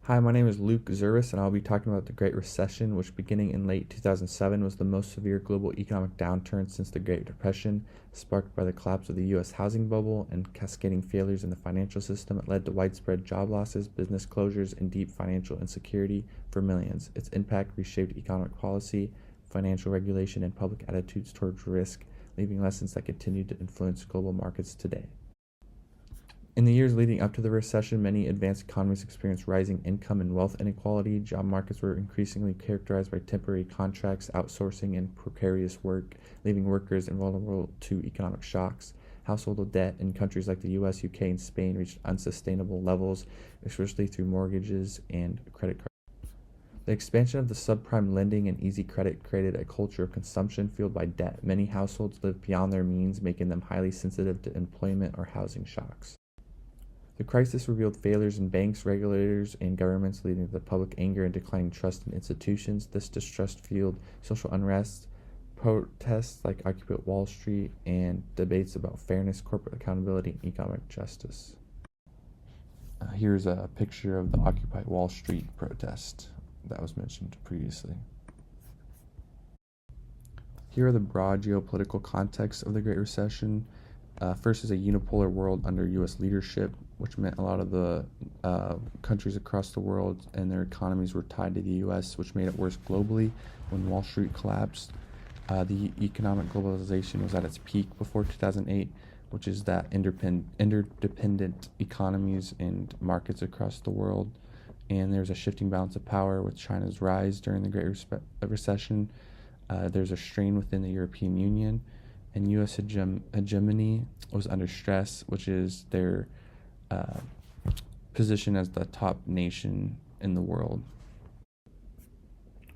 Hi, my name is Luke Zervis, and I'll be talking about the Great Recession, which beginning in late 2007 was the most severe global economic downturn since the Great Depression, sparked by the collapse of the U.S. housing bubble and cascading failures in the financial system. It led to widespread job losses, business closures, and deep financial insecurity for millions. Its impact reshaped economic policy, financial regulation, and public attitudes towards risk, leaving lessons that continue to influence global markets today. In the years leading up to the recession, many advanced economies experienced rising income and wealth inequality. Job markets were increasingly characterized by temporary contracts, outsourcing, and precarious work, leaving workers invulnerable to economic shocks. Household debt in countries like the US, UK, and Spain reached unsustainable levels, especially through mortgages and credit cards. The expansion of the subprime lending and easy credit created a culture of consumption fueled by debt. Many households lived beyond their means, making them highly sensitive to employment or housing shocks. The crisis revealed failures in banks, regulators, and governments, leading to public anger and declining trust in institutions. This distrust fueled social unrest, protests like Occupy Wall Street, and debates about fairness, corporate accountability, and economic justice. Here's a picture of the Occupy Wall Street protest that was mentioned previously. Here are the broad geopolitical contexts of the Great Recession. First is a unipolar world under U.S. leadership, which meant a lot of the countries across the world and their economies were tied to the U.S., which made it worse globally when Wall Street collapsed. The economic globalization was at its peak before 2008, which is that interdependent economies and markets across the world. And there's a shifting balance of power with China's rise during the Great Recession. There's a strain within the European Union, and U.S. hegemony was under stress, which is their position as the top nation in the world.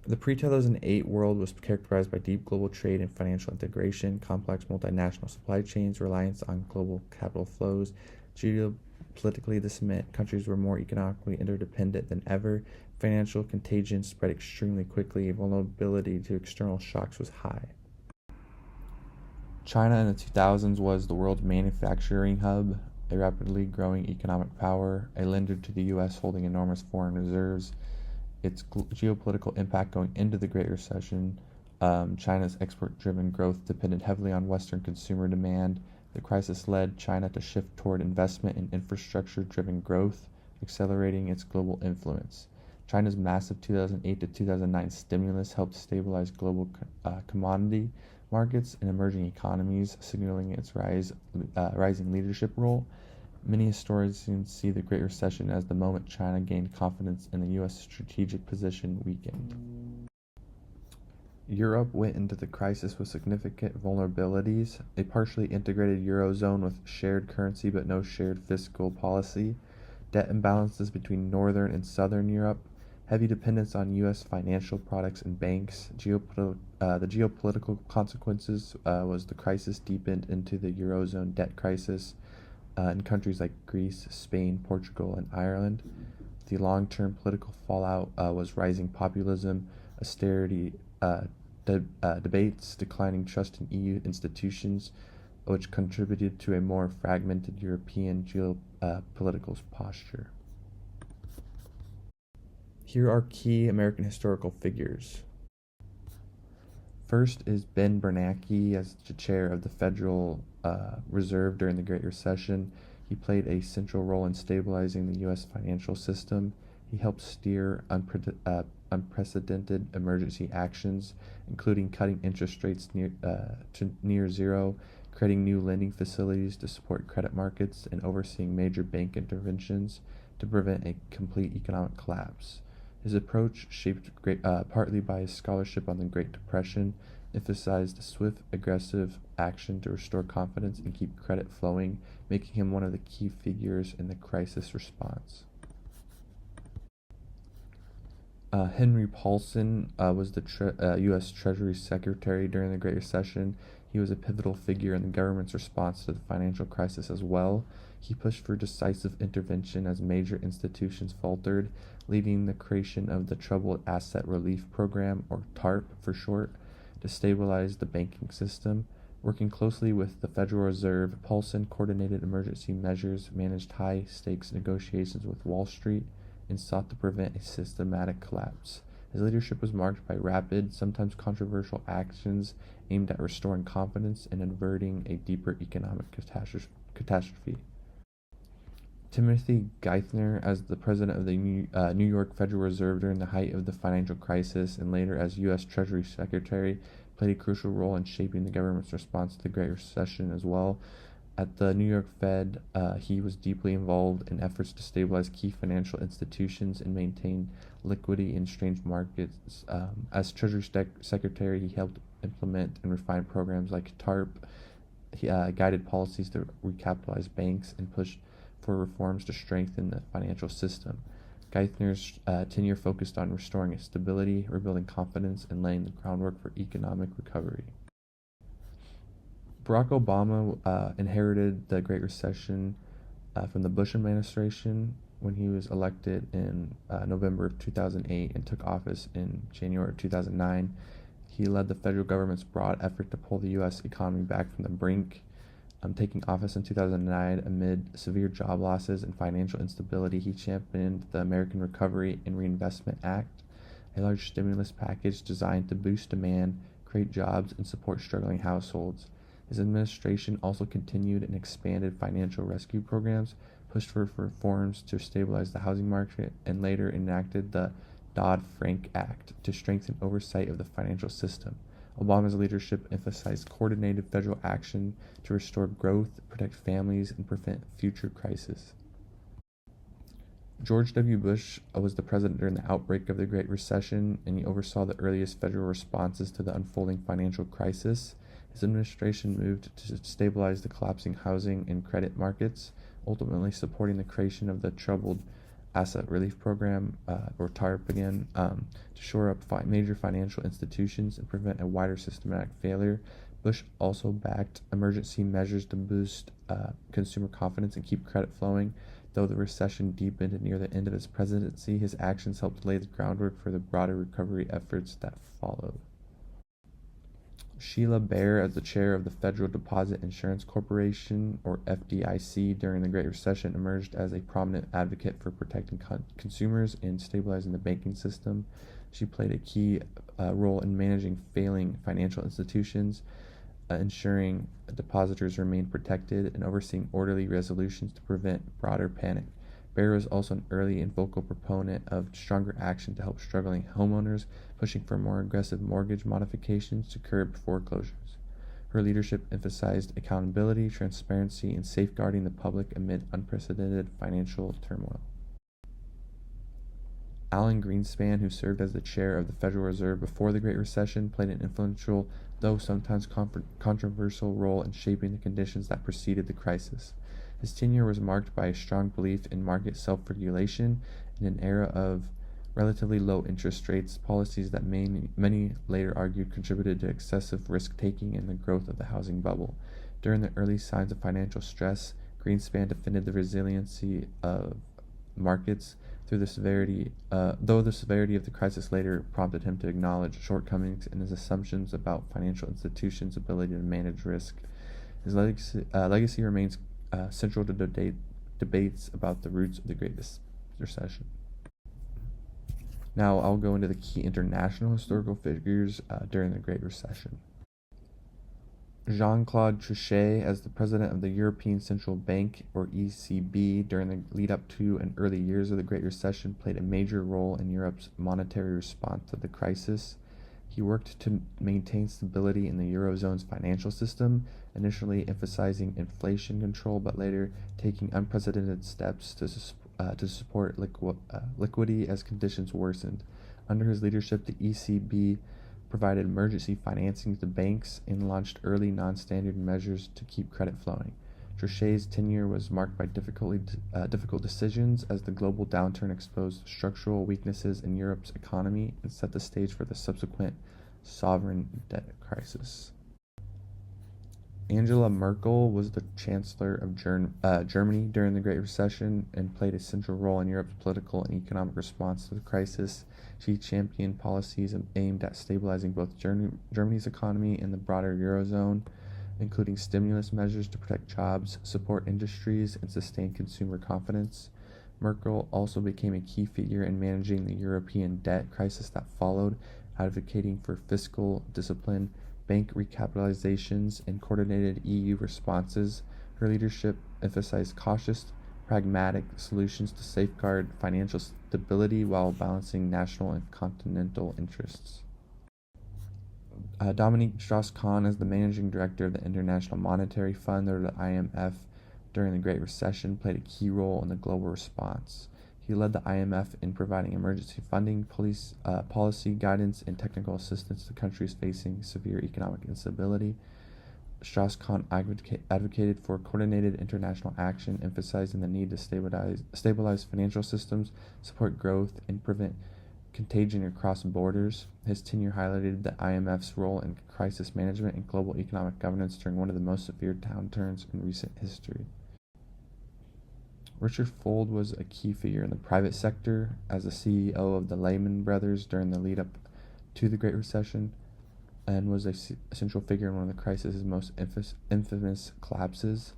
The pre-2008 world was characterized by deep global trade and financial integration, complex multinational supply chains, reliance on global capital flows. Geopolitically, this meant countries were more economically interdependent than ever. Financial contagion spread extremely quickly. Vulnerability to external shocks was high. China in the 2000s was the world's manufacturing hub, a rapidly growing economic power, a lender to the U.S. holding enormous foreign reserves. Its geopolitical impact going into the Great Recession, China's export-driven growth depended heavily on Western consumer demand. The crisis led China to shift toward investment in infrastructure-driven growth, accelerating its global influence. China's massive 2008 to 2009 stimulus helped stabilize global commodity markets and emerging economies, signaling its rising leadership role. Many historians see the Great Recession as the moment China gained confidence in the U.S. strategic position weakened. Europe went into the crisis with significant vulnerabilities: a partially integrated Eurozone with shared currency but no shared fiscal policy, debt imbalances between Northern and Southern Europe, heavy dependence on U.S. financial products and banks. The geopolitical consequences was the crisis deepened into the Eurozone debt crisis in countries like Greece, Spain, Portugal, and Ireland. The long-term political fallout was rising populism, austerity debates, declining trust in EU institutions, which contributed to a more fragmented European geopolitical posture. Here are key American historical figures. First is Ben Bernanke as the chair of the Federal Reserve during the Great Recession. He played a central role in stabilizing the U.S. financial system. He helped steer unprecedented emergency actions, including cutting interest rates to near zero, creating new lending facilities to support credit markets, and overseeing major bank interventions to prevent a complete economic collapse. His approach, shaped partly by his scholarship on the Great Depression, emphasized swift, aggressive action to restore confidence and keep credit flowing, making him one of the key figures in the crisis response. Henry Paulson was the U.S. Treasury Secretary during the Great Recession. He was a pivotal figure in the government's response to the financial crisis as well. He pushed for decisive intervention as major institutions faltered, leading the creation of the Troubled Asset Relief Program, or TARP for short, to stabilize the banking system. Working closely with the Federal Reserve, Paulson coordinated emergency measures, managed high-stakes negotiations with Wall Street, and sought to prevent a systematic collapse. His leadership was marked by rapid, sometimes controversial actions aimed at restoring confidence and averting a deeper economic catastrophe. Timothy Geithner, as the president of the New York Federal Reserve during the height of the financial crisis and later as U.S. Treasury Secretary, played a crucial role in shaping the government's response to the Great Recession as well. At the New York Fed, he was deeply involved in efforts to stabilize key financial institutions and maintain liquidity in strange markets. As Treasury Secretary, he helped implement and refine programs like TARP. He guided policies to recapitalize banks and pushed for reforms to strengthen the financial system. Geithner's tenure focused on restoring stability, rebuilding confidence, and laying the groundwork for economic recovery. Barack Obama inherited the Great Recession from the Bush administration when he was elected in November of 2008 and took office in January of 2009. He led the federal government's broad effort to pull the U.S. economy back from the brink. Taking office in 2009 amid severe job losses and financial instability, he championed the American Recovery and Reinvestment Act, a large stimulus package designed to boost demand, create jobs, and support struggling households. His administration also continued and expanded financial rescue programs, pushed for reforms to stabilize the housing market, and later enacted the Dodd-Frank Act to strengthen oversight of the financial system. Obama's leadership emphasized coordinated federal action to restore growth, protect families, and prevent future crises. George W. Bush was the president during the outbreak of the Great Recession, and he oversaw the earliest federal responses to the unfolding financial crisis. His administration moved to stabilize the collapsing housing and credit markets, ultimately supporting the creation of the Troubled Asset Relief Program, or TARP again, to shore up major financial institutions and prevent a wider systematic failure. Bush also backed emergency measures to boost consumer confidence and keep credit flowing. Though the recession deepened near the end of his presidency, his actions helped lay the groundwork for the broader recovery efforts that followed. Sheila Bair, as the chair of the Federal Deposit Insurance Corporation, or FDIC, during the Great Recession, emerged as a prominent advocate for protecting consumers and stabilizing the banking system. She played a key role in managing failing financial institutions, ensuring depositors remained protected, and overseeing orderly resolutions to prevent broader panic. Bair was also an early and vocal proponent of stronger action to help struggling homeowners, pushing for more aggressive mortgage modifications to curb foreclosures. Her leadership emphasized accountability, transparency, and safeguarding the public amid unprecedented financial turmoil. Alan Greenspan, who served as the chair of the Federal Reserve before the Great Recession, played an influential, though sometimes controversial, role in shaping the conditions that preceded the crisis. His tenure was marked by a strong belief in market self-regulation in an era of relatively low interest rates, policies that many later argued contributed to excessive risk-taking and the growth of the housing bubble. During the early signs of financial stress, Greenspan defended the resiliency of markets though the severity of the crisis later prompted him to acknowledge shortcomings in his assumptions about financial institutions' ability to manage risk. His legacy remains central to debates about the roots of the Great Recession. Now I'll go into the key international historical figures during the Great Recession. Jean-Claude Trichet, as the president of the European Central Bank, or ECB, during the lead-up to and early years of the Great Recession, played a major role in Europe's monetary response to the crisis. He worked to maintain stability in the Eurozone's financial system, initially emphasizing inflation control, but later taking unprecedented steps to support liquidity as conditions worsened. Under his leadership, the ECB provided emergency financing to banks and launched early non-standard measures to keep credit flowing. Trichet's tenure was marked by difficult decisions as the global downturn exposed structural weaknesses in Europe's economy and set the stage for the subsequent sovereign debt crisis. Angela Merkel was the Chancellor of Germany during the Great Recession and played a central role in Europe's political and economic response to the crisis. She championed policies aimed at stabilizing both Germany's economy and the broader Eurozone, including stimulus measures to protect jobs, support industries, and sustain consumer confidence. Merkel also became a key figure in managing the European debt crisis that followed, advocating for fiscal discipline, bank recapitalizations, and coordinated EU responses. Her leadership emphasized cautious, pragmatic solutions to safeguard financial stability while balancing national and continental interests. Dominique Strauss-Kahn is the managing director of the International Monetary Fund, or the IMF, during the Great Recession, played a key role in the global response. He led the IMF in providing emergency funding, policy guidance, and technical assistance to countries facing severe economic instability. Strauss-Kahn advocated for coordinated international action, emphasizing the need to stabilize financial systems, support growth, and prevent contagion across borders. His tenure highlighted the IMF's role in crisis management and global economic governance during one of the most severe downturns in recent history. Richard Fuld was a key figure in the private sector as the CEO of the Lehman Brothers during the lead-up to the Great Recession, and was a central figure in one of the crisis' most infamous collapses.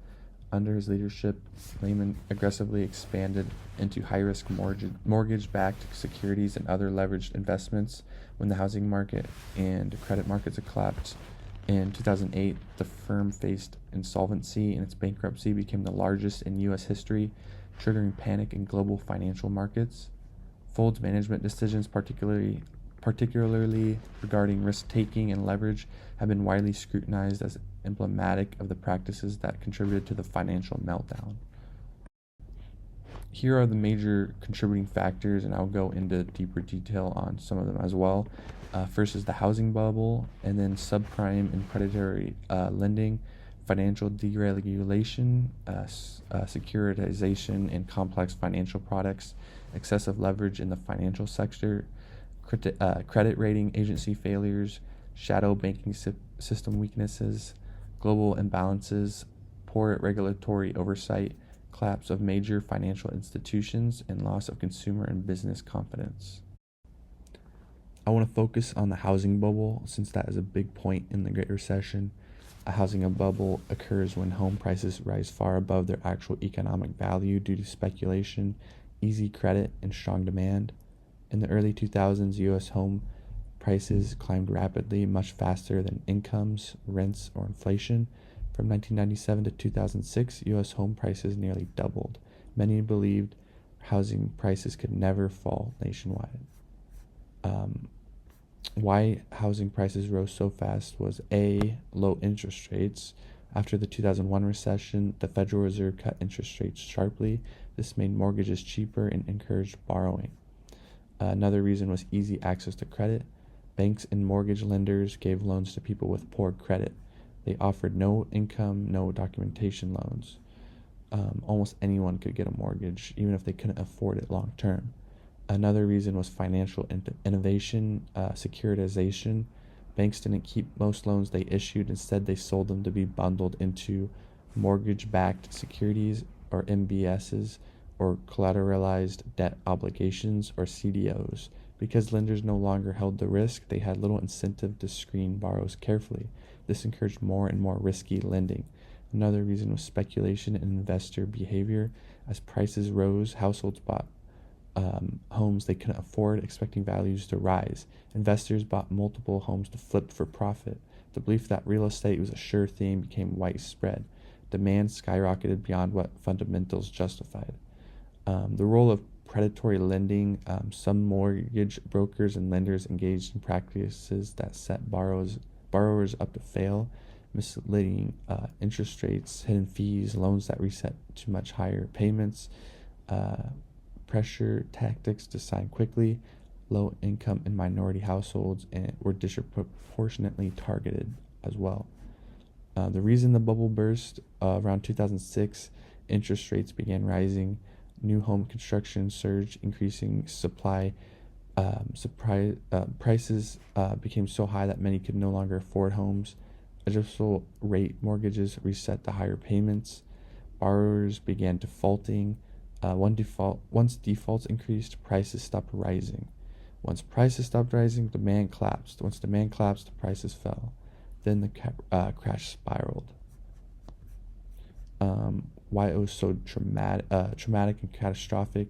Under his leadership, Lehman aggressively expanded into high-risk mortgage-backed securities and other leveraged investments when the housing market and credit markets had collapsed. In 2008, the firm faced insolvency, and its bankruptcy became the largest in U.S. history, triggering panic in global financial markets. Fuld's management decisions, particularly regarding risk-taking and leverage, have been widely scrutinized as emblematic of the practices that contributed to the financial meltdown. Here are the major contributing factors, and I'll go into deeper detail on some of them as well. First is the housing bubble, and then subprime and predatory lending, financial deregulation, securitization and complex financial products, excessive leverage in the financial sector, credit rating agency failures, shadow banking system weaknesses, global imbalances, poor regulatory oversight, collapse of major financial institutions, and loss of consumer and business confidence. I want to focus on the housing bubble since that is a big point in the Great Recession. A housing bubble occurs when home prices rise far above their actual economic value due to speculation, easy credit, and strong demand. In the early 2000s, U.S. home prices climbed rapidly, much faster than incomes, rents, or inflation. From 1997 to 2006, U.S. home prices nearly doubled. Many believed housing prices could never fall nationwide. Why housing prices rose so fast was A, low interest rates. After the 2001 recession, the Federal Reserve cut interest rates sharply. This made mortgages cheaper and encouraged borrowing. Another reason was easy access to credit. Banks and mortgage lenders gave loans to people with poor credit. They offered no income, no documentation loans. Almost anyone could get a mortgage, even if they couldn't afford it long term. Another reason was financial innovation, securitization. Banks didn't keep most loans they issued. Instead, they sold them to be bundled into mortgage-backed securities, or MBSs, or collateralized debt obligations, or CDOs. Because lenders no longer held the risk, they had little incentive to screen borrowers carefully. This encouraged more and more risky lending. Another reason was speculation and investor behavior. As prices rose, households bought homes they couldn't afford, expecting values to rise. Investors bought multiple homes to flip for profit. The belief that real estate was a sure thing became widespread. Demand skyrocketed beyond what fundamentals justified. The role of predatory lending. Some mortgage brokers and lenders engaged in practices that set borrowers up to fail, misleading interest rates, hidden fees, loans that reset to much higher payments, pressure tactics to sign quickly. Low income and minority households were disproportionately targeted as well. The reason the bubble burst, around 2006, interest rates began rising. New home construction surged, increasing supply. Prices became so high that many could no longer afford homes. Adjustable rate mortgages reset to higher payments. Borrowers began defaulting. Once defaults increased, prices stopped rising. Once prices stopped rising, demand collapsed. Once demand collapsed, prices fell. Then the crash spiraled. why it was so traumatic and catastrophic.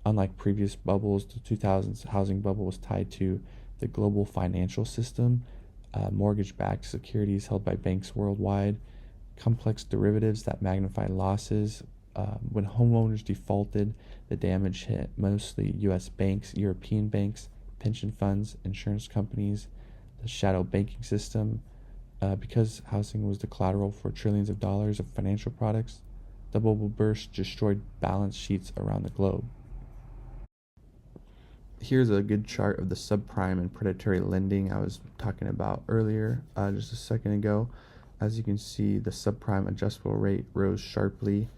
Unlike previous bubbles, the 2000s housing bubble was tied to the global financial system, mortgage-backed securities held by banks worldwide, complex derivatives that magnify losses. When homeowners defaulted, the damage hit mostly U.S. banks, European banks, pension funds, insurance companies, the shadow banking system. Because housing was the collateral for trillions of dollars of financial products, the bubble burst destroyed balance sheets around the globe. Here's a good chart of the subprime and predatory lending I was talking about earlier, just a second ago. As you can see, the subprime adjustable rate rose sharply,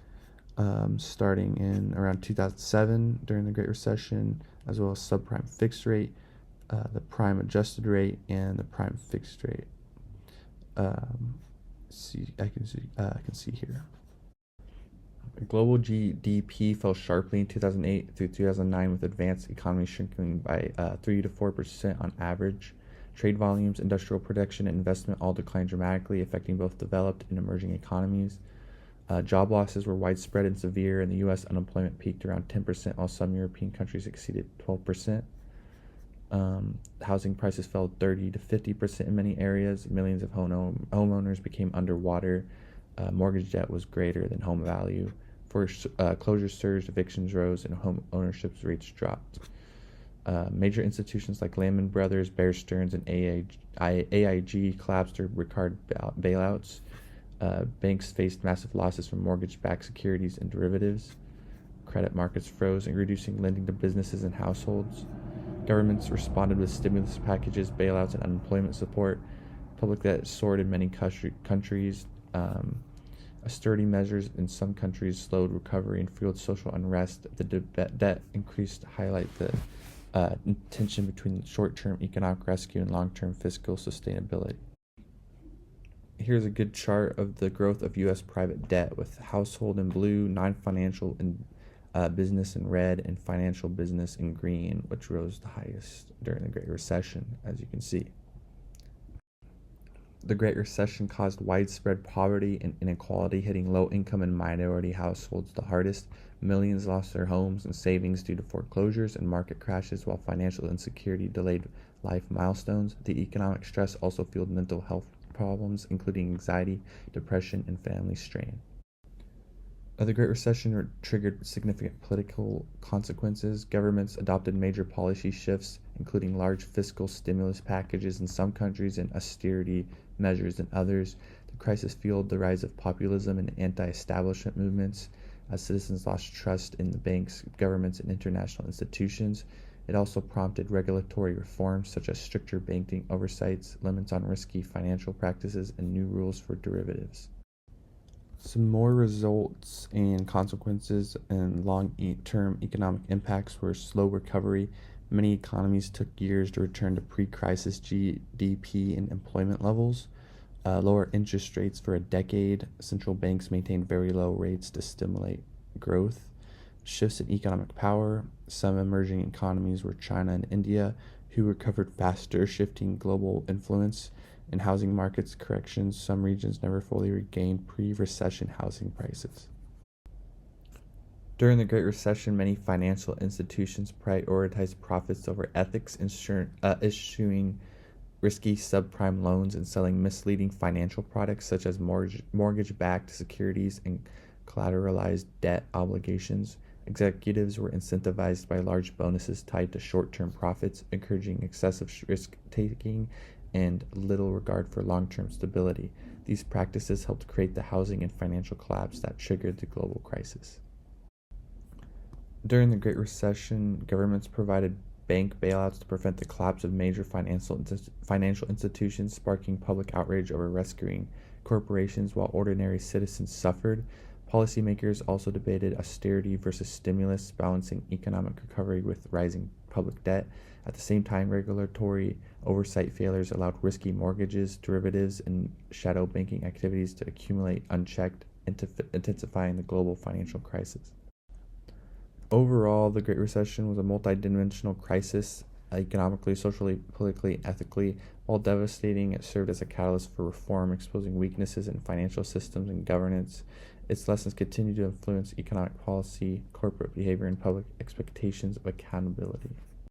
starting in around 2007 during the Great Recession, as well as subprime fixed rate, the prime adjusted rate, and the prime fixed rate. I can see here. Global GDP fell sharply in 2008 through 2009, with advanced economies shrinking by 3 to 4% on average. Trade volumes, industrial production, and investment all declined dramatically, affecting both developed and emerging economies. Job losses were widespread and severe. In the U.S., unemployment peaked around 10%, while some European countries exceeded 12%. Housing prices fell 30 to 50% in many areas. Millions of homeowners became underwater. Mortgage debt was greater than home value. Foreclosures surged, evictions rose, and home ownership rates dropped. Major institutions like Lehman Brothers, Bear Stearns, and AIG collapsed or required bailouts. Banks faced massive losses from mortgage-backed securities and derivatives. Credit markets froze, reducing lending to businesses and households. Governments responded with stimulus packages, bailouts, and unemployment support. Public debt soared in many countries. Austerity measures in some countries slowed recovery and fueled social unrest. The debt increased to highlight the tension between short-term economic rescue and long-term fiscal sustainability. Here's a good chart of the growth of U.S. private debt, with household in blue, non-financial in business in red, and financial business in green, which rose the highest during the Great Recession, as you can see. The Great Recession caused widespread poverty and inequality, hitting low-income and minority households the hardest. Millions lost their homes and savings due to foreclosures and market crashes, while financial insecurity delayed life milestones. The economic stress also fueled mental health problems, including anxiety, depression, and family strain. The Great Recession triggered significant political consequences. Governments adopted major policy shifts, including large fiscal stimulus packages in some countries and austerity measures in others. The crisis fueled the rise of populism and anti-establishment movements as citizens lost trust in the banks, governments, and international institutions. It also prompted regulatory reforms such as stricter banking oversights, limits on risky financial practices, and new rules for derivatives. Some more results and consequences and long-term economic impacts were slow recovery. Many economies took years to return to pre-crisis GDP and employment levels. Lower interest rates for a decade. Central banks maintained very low rates to stimulate growth. Shifts in economic power. Some emerging economies were China and India, who recovered faster, shifting global influence. In housing markets corrections, some regions never fully regained pre-recession housing prices. During the Great Recession, many financial institutions prioritized profits over ethics, issuing risky subprime loans and selling misleading financial products such as mortgage-backed securities and collateralized debt obligations. Executives were incentivized by large bonuses tied to short-term profits, encouraging excessive risk-taking and little regard for long-term stability. These practices helped create the housing and financial collapse that triggered the global crisis. During the Great Recession, governments provided bank bailouts to prevent the collapse of major financial institutions, sparking public outrage over rescuing corporations while ordinary citizens suffered. Policymakers also debated austerity versus stimulus, balancing economic recovery with rising public debt. At the same time, regulatory oversight failures allowed risky mortgages, derivatives, and shadow banking activities to accumulate unchecked, intensifying the global financial crisis. Overall, the Great Recession was a multidimensional crisis, economically, socially, politically, and ethically. While devastating, it served as a catalyst for reform, exposing weaknesses in financial systems and governance, Its lessons continue to influence economic policy, corporate behavior, and public expectations of accountability.